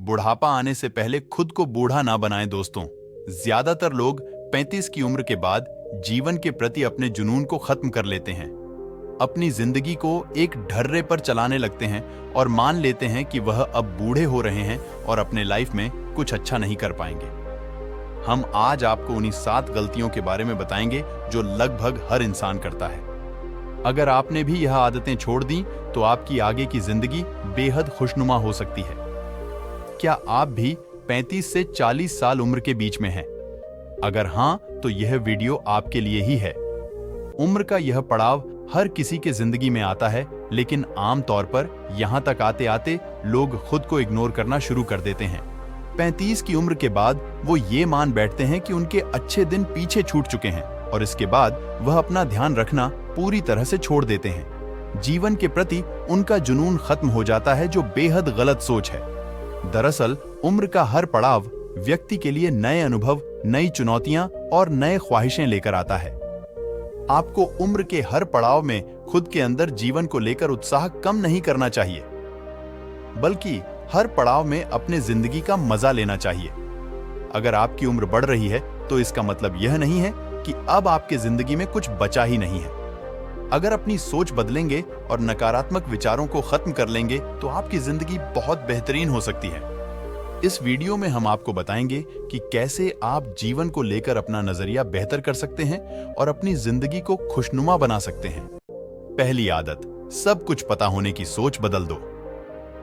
बुढ़ापा आने से पहले खुद को बूढ़ा ना बनाएं दोस्तों। ज्यादातर लोग 35 की उम्र के बाद जीवन के प्रति अपने जुनून को खत्म कर लेते हैं। अपनी जिंदगी को एक ढर्रे पर चलाने लगते हैं और मान लेते हैं कि वह अब बूढ़े हो रहे हैं और अपने लाइफ में कुछ अच्छा नहीं कर पाएंगे। हम आज आपको उन्हीं 7 गलतियों के बारे में बताएंगे जो लगभग हर इंसान करता है। अगर आपने भी यह आदतें छोड़ दी तो आपकी आगे की जिंदगी बेहद खुशनुमा हो सकती है। क्या आप भी 35 से 40 साल उम्र के बीच में हैं? अगर हां, तो यह वीडियो आपके लिए ही है। उम्र का यह पड़ाव हर किसी के जिंदगी में आता है, लेकिन आमतौर पर यहां तक आते आते लोग खुद को इग्नोर करना शुरू कर देते हैं। 35 की उम्र के बाद वो ये मान बैठते हैं कि उनके अच्छे दिन पीछे छूट चुके हैं और इसके बाद वह अपना ध्यान रखना पूरी तरह से छोड़ देते हैं। जीवन के प्रति उनका जुनून खत्म हो जाता है, जो बेहद गलत सोच है। दरअसल उम्र का हर पड़ाव व्यक्ति के लिए नए अनुभव, नई चुनौतियां और नए ख्वाहिशें लेकर आता है। आपको उम्र के हर पड़ाव में खुद के अंदर जीवन को लेकर उत्साह कम नहीं करना चाहिए, बल्कि हर पड़ाव में अपने जिंदगी का मजा लेना चाहिए। अगर आपकी उम्र बढ़ रही है तो इसका मतलब यह नहीं है कि अब आपके जिंदगी में कुछ बचा ही नहीं है। अगर अपनी सोच बदलेंगे और नकारात्मक विचारों को खत्म कर लेंगे तो आपकी जिंदगी बहुत बेहतरीन हो सकती है। इस वीडियो में हम आपको बताएंगे कि कैसे आप जीवन को लेकर अपना नजरिया बेहतर कर सकते हैं और अपनी जिंदगी को खुशनुमा बना सकते हैं। पहली आदत, सब कुछ पता होने की सोच बदल दो।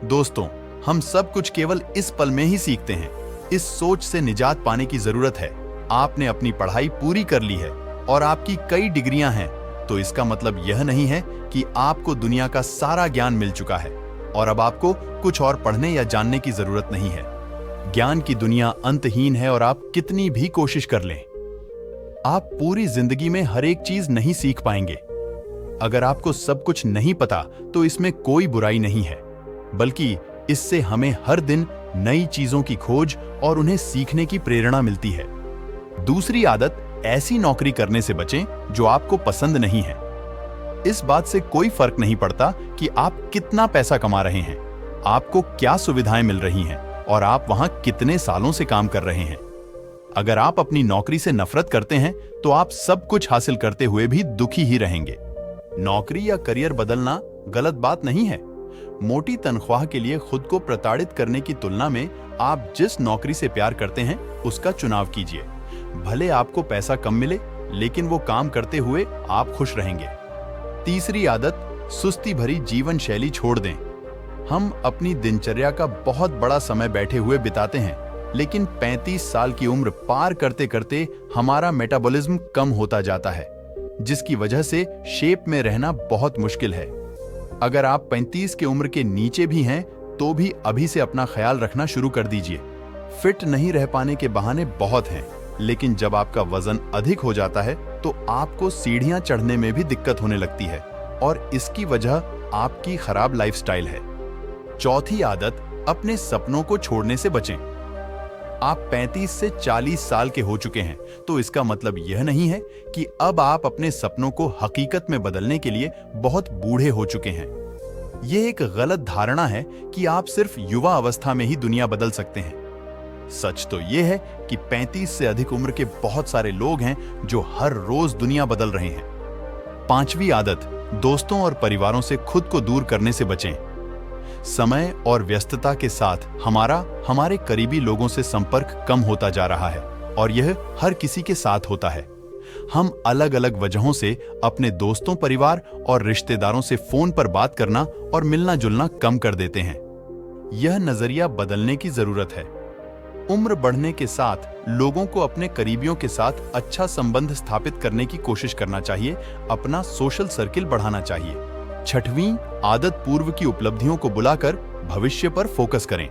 दोस्तों, हम सब कुछ केवल इस पल में ही सीखते हैं। इस सोच से निजात पाने की जरूरत है। आपने अपनी पढ़ाई पूरी कर ली है और आपकी कई डिग्रियां हैं, तो इसका मतलब यह नहीं है कि आपको दुनिया का सारा ज्ञान मिल चुका है और अब आपको कुछ और पढ़ने या जानने की जरूरत नहीं है। ज्ञान की दुनिया अंतहीन है और आप कितनी भी कोशिश कर लें, आप पूरी जिंदगी में हर एक चीज नहीं सीख पाएंगे। अगर आपको सब कुछ नहीं पता तो इसमें कोई बुराई नहीं है, बल्कि इससे हमें हर दिन नई चीजों की खोज और उन्हें सीखने की प्रेरणा मिलती है। दूसरी आदत, ऐसी नौकरी करने से बचें जो आपको पसंद नहीं है। इस बात से कोई फर्क नहीं पड़ता कि आप कितना पैसा कमा रहे हैं, आपको क्या सुविधाएं मिल रही हैं और आप वहां कितने सालों से काम कर रहे हैं। अगर आप अपनी नौकरी से नफरत करते हैं तो आप सब कुछ हासिल करते हुए भी दुखी ही रहेंगे। नौकरी या करियर बदलना गलत बात नहीं है। मोटी तनख्वाह के लिए खुद को प्रताड़ित करने की तुलना में आप जिस नौकरी से प्यार करते हैं उसका चुनाव कीजिए। भले आपको पैसा कम मिले, लेकिन वो काम करते हुए आप खुश रहेंगे। तीसरी आदत, सुस्ती भरी जीवन शैली छोड़ दें। हम अपनी दिनचर्या का बहुत बड़ा समय बैठे हुए बिताते हैं, लेकिन 35 साल की उम्र पार करते करते हमारा मेटाबॉलिज्म कम होता जाता है, जिसकी वजह से शेप में रहना बहुत मुश्किल है। अगर आप 35 की उम्र के नीचे भी हैं तो भी अभी से अपना ख्याल रखना शुरू कर दीजिए। फिट नहीं रह पाने के बहाने बहुत हैं, लेकिन जब आपका वजन अधिक हो जाता है तो आपको सीढ़ियां चढ़ने में भी दिक्कत होने लगती है और इसकी वजह आपकी खराब लाइफस्टाइल है। चौथी आदत, अपने सपनों को छोड़ने से बचें। आप 35 से 40 साल के हो चुके हैं, तो इसका मतलब यह नहीं है कि अब आप अपने सपनों को हकीकत में बदलने के लिए बहुत बूढ़े हो चुके हैं। यह एक गलत धारणा है कि आप सिर्फ युवा अवस्था में ही दुनिया बदल सकते हैं। सच तो यह है कि 35 से अधिक उम्र के बहुत सारे लोग हैं जो हर रोज दुनिया बदल रहे हैं। पांचवी आदत, दोस्तों और परिवारों से खुद को दूर करने से बचें। समय और व्यस्तता के साथ हमारे करीबी लोगों से संपर्क कम होता जा रहा है और यह हर किसी के साथ होता है। हम अलग अलग वजहों से अपने दोस्तों, परिवार और रिश्तेदारों से फोन पर बात करना और मिलना जुलना कम कर देते हैं। यह नजरिया बदलने की जरूरत है। उम्र बढ़ने के साथ लोगों को अपने करीबियों के साथ अच्छा संबंध स्थापित करने की कोशिश करना चाहिए, अपना सोशल सर्किल बढ़ाना चाहिए। छठवीं आदत, पूर्व की उपलब्धियों को बुलाकर भविष्य पर फोकस करें।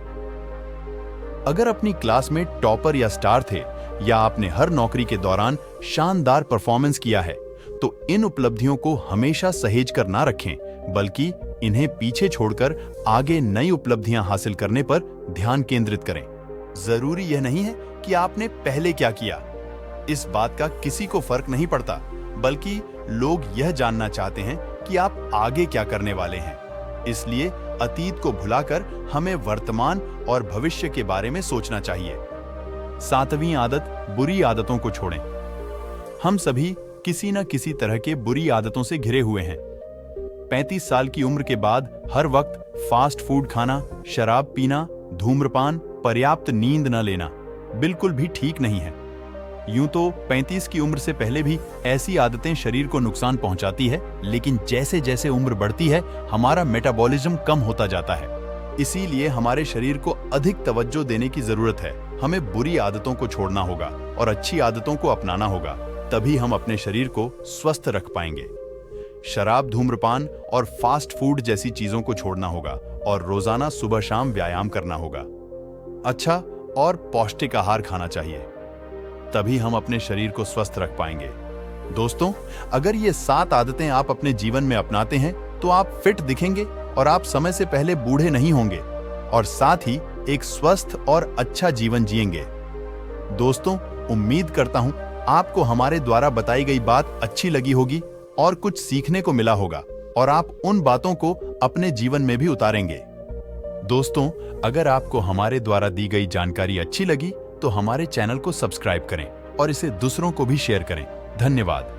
अगर अपनी क्लास में टॉपर या स्टार थे या आपने हर नौकरी के दौरान शानदार परफॉर्मेंस किया है, तो इन उपलब्धियों को हमेशा सहेज कर ना रखें, बल्कि इन्हें पीछे छोड़कर आगे नई उपलब्धियां हासिल करने पर ध्यान केंद्रित करें। जरूरी यह नहीं है कि आपने पहले क्या किया, इस बात का किसी को फर्क नहीं पड़ता, बल्कि लोग यह जानना चाहते हैं कि आप आगे क्या करने वाले हैं। इसलिए अतीत को भुलाकर हमें वर्तमान और भविष्य के बारे में सोचना चाहिए। 7वीं आदत, बुरी आदतों को छोड़ें। हम सभी किसी न किसी तरह के बुरी आदतों से घिरे हुए हैं। 35 साल की उम्र के बाद हर वक्त फास्ट फूड खाना, शराब पीना, धूम्रपान, पर्याप्त नींद न लेना बिल्कुल भी ठीक नहीं है। यूं तो 35 की उम्र से पहले भी ऐसी आदतें शरीर को नुकसान पहुंचाती है, लेकिन जैसे जैसे उम्र बढ़ती है हमारा मेटाबॉलिज्म कम होता जाता है। इसीलिए हमारे शरीर को अधिक तवज्जो देने की जरूरत है। हमें बुरी आदतों को छोड़ना होगा और अच्छी आदतों को अपनाना होगा, तभी हम अपने शरीर को स्वस्थ रख पाएंगे। शराब, धूम्रपान और फास्ट फूड जैसी चीजों को छोड़ना होगा और रोजाना सुबह शाम व्यायाम करना होगा। अच्छा और पौष्टिक आहार खाना चाहिए, तभी हम अपने शरीर को स्वस्थ रख पाएंगे। दोस्तों, अगर ये 7 आदतें आप अपने जीवन में अपनाते हैं तो आप फिट दिखेंगे और आप समय से पहले बूढ़े नहीं होंगे और साथ ही एक स्वस्थ और अच्छा जीवन जिएंगे। दोस्तों, उम्मीद करता हूं आपको हमारे द्वारा बताई गई बात अच्छी लगी होगी और कुछ सीखने को मिला होगा और आप उन बातों को अपने जीवन में भी उतारेंगे। दोस्तों, अगर आपको हमारे द्वारा दी गई जानकारी अच्छी लगी तो हमारे चैनल को सब्सक्राइब करें और इसे दूसरों को भी शेयर करें। धन्यवाद।